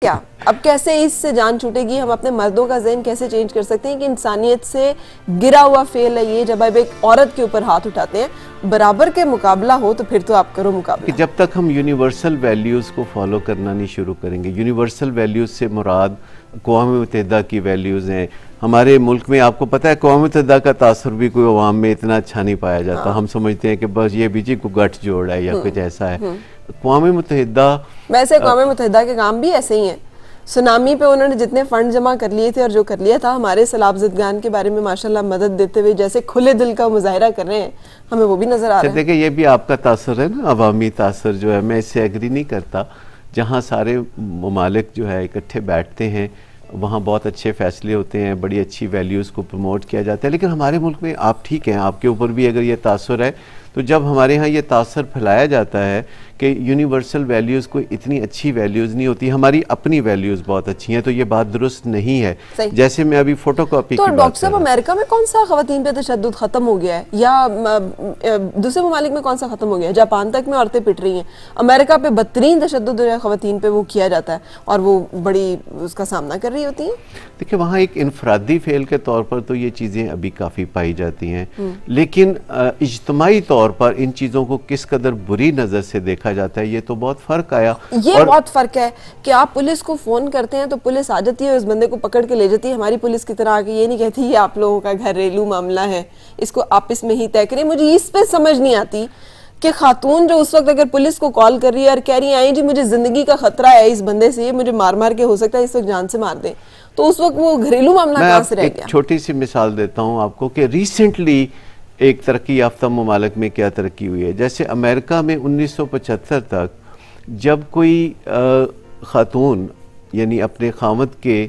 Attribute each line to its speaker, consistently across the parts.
Speaker 1: क्या अब कैसे इससे जान छूटेगी? हम अपने मर्दों का ज़हन कैसे चेंज कर सकते हैं कि इंसानियत से गिरा हुआ फेल है ये, जब आप एक औरत के ऊपर हाथ उठाते हैं। बराबर के मुकाबला हो तो फिर तो आप करो मुकाबला।
Speaker 2: जब तक हम यूनिवर्सल वैल्यूज़ को फॉलो करना नहीं शुरू करेंगे, यूनिवर्सल वैल्यूज़ से मुराद अक़वाम मुत्तहिदा की वैल्यूज़ हैं। हमारे मुल्क में आपको पता है अक़वाम मुत्तहिदा का तासुर भी कोई अवाम में इतना अच्छा नहीं पाया जाता। हम समझते हैं कि बस ये बीजी को गठजोड़ है या कुछ ऐसा है। अक़वाम मुत्तहिदा, वैसे
Speaker 1: अक़वाम मुत्तहिदा के काम भी ऐसे ही हैं। सुनामी पे उन्होंने जितने फंड जमा कर लिए थे और जो कर लिया था, हमारे सैलाब-ज़दगान के बारे में माशाल्लाह मदद देते हुए जैसे खुले दिल का मुजाहिरा कर रहे हैं, हमें वो भी नजर आ रहा है।
Speaker 2: देखिए ये भी आपका तासुर है ना, अवामी तासुर जो है, मैं इससे एग्री नहीं करता। जहाँ सारे ममालिक जो है इकट्ठे बैठते हैं वहाँ बहुत अच्छे फैसले होते हैं, बड़ी अच्छी वैल्यूज़ को प्रमोट किया जाता है। लेकिन हमारे मुल्क में आप ठीक हैं, आपके ऊपर भी अगर ये तासुर है, तो जब हमारे यहाँ ये तासुर फैलाया जाता है कि यूनिवर्सल वैल्यूज़ कोई इतनी अच्छी वैल्यूज़ नहीं होती, हमारी अपनी वैल्यूज़ बहुत अच्छी हैं, तो ये बात दुरुस्त नहीं है। जैसे मैं अभी फोटो कॉपी
Speaker 1: तो डॉक्टर साहब, अमेरिका में कौन सा ख़वातीन पे तशद्दुद ख़त्म हो गया है या दूसरे ममालिक में कौन सा ख़त्म हो गया है? जापान तक में औरतें पिट रही हैं, अमेरिका पे बदतरीन तशद्दुद ख़वातीन पे वो किया जाता है और वो बड़ी उसका सामना कर रही होती हैं।
Speaker 2: देखिए वहाँ एक इनफरादी फेल के तौर पर तो ये चीज़ें अभी काफ़ी पाई जाती हैं, लेकिन इज्तिमाई तौर पर इन चीज़ों को किस कदर बुरी नज़र से देखा जाता है, ये तो बहुत फ़र्क आया।
Speaker 1: ये बहुत फ़र्क है कि आप पुलिस को फ़ोन करते हैं तो पुलिस आ जाती है, उस बंदे को पकड़ के ले जाती है। हमारी पुलिस की तरह आके ये नहीं कहती ये आप लोगों का घरेलू मामला है, इसको आपस में ही तय करें। मुझे इस पे समझ नहीं आती कि खातून जो उस वक्त अगर पुलिस को कॉल कर रही है और कह रही है आई जी मुझे ज़िंदगी का खतरा है इस बंदे से, ये मुझे मार मार के हो सकता है इस वक्त जान से मार दे, तो उस वक्त वो घरेलू मामला कहाँ से रह गया?
Speaker 2: छोटी सी मिसाल देता हूँ आपको कि रिसेंटली एक तरक्की याफ्ता ममालिक में क्या तरक्की हुई है। जैसे अमेरिका में 1975 तक जब कोई खातून यानी अपने खामद के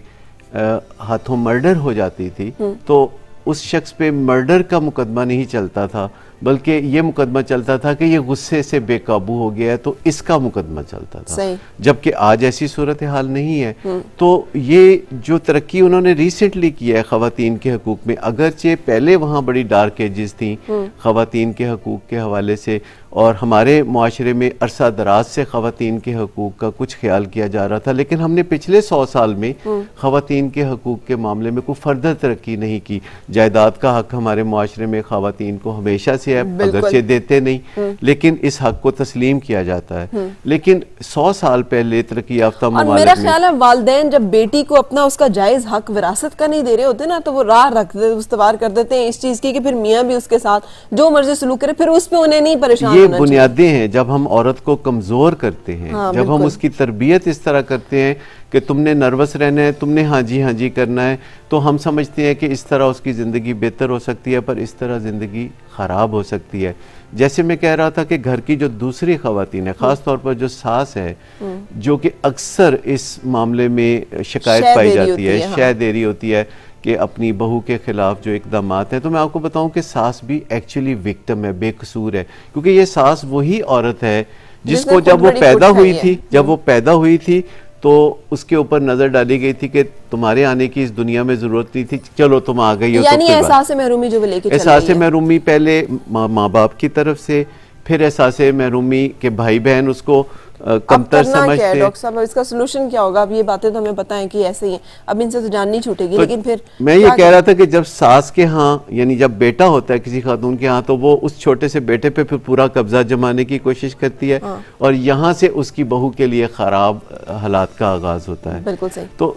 Speaker 2: हाथों मर्डर हो जाती थी तो उस शख्स पे मर्डर का मुकदमा नहीं चलता था, बल्कि ये मुकदमा चलता था कि ये गुस्से से बेकाबू हो गया है तो इसका मुकदमा चलता था। जबकि आज ऐसी सूरत हाल नहीं है। तो ये जो तरक्की उन्होंने रिसेंटली किया है ख़वातीन के हकूक़ में, अगरचे पहले वहाँ बड़ी डार्क एजेस थी ख़वातीन के हकूक़ के हवाले से और हमारे मुआशरे में अरसा दराज से ख़वातीन के हकूक़ का कुछ ख्याल किया जा रहा था, लेकिन हमने पिछले 100 साल में ख़वातीन के हकूक़ के मामले में कोई फर्दर तरक्की नहीं की। जायदाद का हक हमारे मुआशरे में ख़वातीन को हमेशा से है, अगरचे देते नहीं लेकिन इस हक को तस्लीम किया जाता है। लेकिन 100 साल पहले तरक्की याफ्ता ममालिक में,
Speaker 1: मेरा ख्याल है वालिदैन जब बेटी को अपना उसका जायज़ हक विरासत का नहीं दे रहे होते ना, तो वो राह रख उस्तवार कर देते हैं इस चीज़ की कि फिर मियाँ भी उसके साथ जो मर्जी सलूक करे, फिर उस पर उन्हें नहीं परेशान।
Speaker 2: ये बुनियादें हैं। जब हम औरत को कमज़ोर करते हैं, जब हम उसकी तरबियत इस तरह करते हैं कि तुमने नर्वस रहना है, तुमने हाँ जी करना है, तो हम समझते हैं कि इस तरह उसकी ज़िंदगी बेहतर हो सकती है, पर इस तरह ज़िंदगी ख़राब हो सकती है। जैसे मैं कह रहा था कि घर की जो दूसरी ख़वातीन है, ख़ास तौर पर जो सास है, जो कि अक्सर इस मामले में शिकायत पाई जाती है, शह देरी होती है कि अपनी बहू के ख़िलाफ़ जो इक़दामात हैं, तो मैं आपको बताऊं कि सास भी एक्चुअली विक्टिम है, बेकसूर है, क्योंकि ये सास वही औरत है जिसको जब वो पैदा हुई थी तो उसके ऊपर नज़र डाली गई थी कि तुम्हारे आने की इस दुनिया में ज़रूरत नहीं थी, चलो तुम आ गई हो।
Speaker 1: यानी एहसास महरूमी जो लेके
Speaker 2: एहसास महरूमी पहले माँ बाप की तरफ से, फिर एहसास महरूमी के भाई बहन उसको कमतर समझते हैं।
Speaker 1: डॉक्टर साहब इसका सलूशन क्या होगा? अब ये बातें तो हमें पता है कि ऐसे ही हैं, अब इनसे तो जान नहीं छूटेगी। तो लेकिन फिर
Speaker 2: मैं ये कह रहा था कि जब सास के यहाँ यानी जब बेटा होता है किसी खातून के यहाँ, तो वो उस छोटे से बेटे पे फिर पूरा कब्जा जमाने की कोशिश करती है और यहाँ से उसकी बहू के लिए खराब हालात का आगाज होता है।
Speaker 1: बिल्कुल सही।
Speaker 2: तो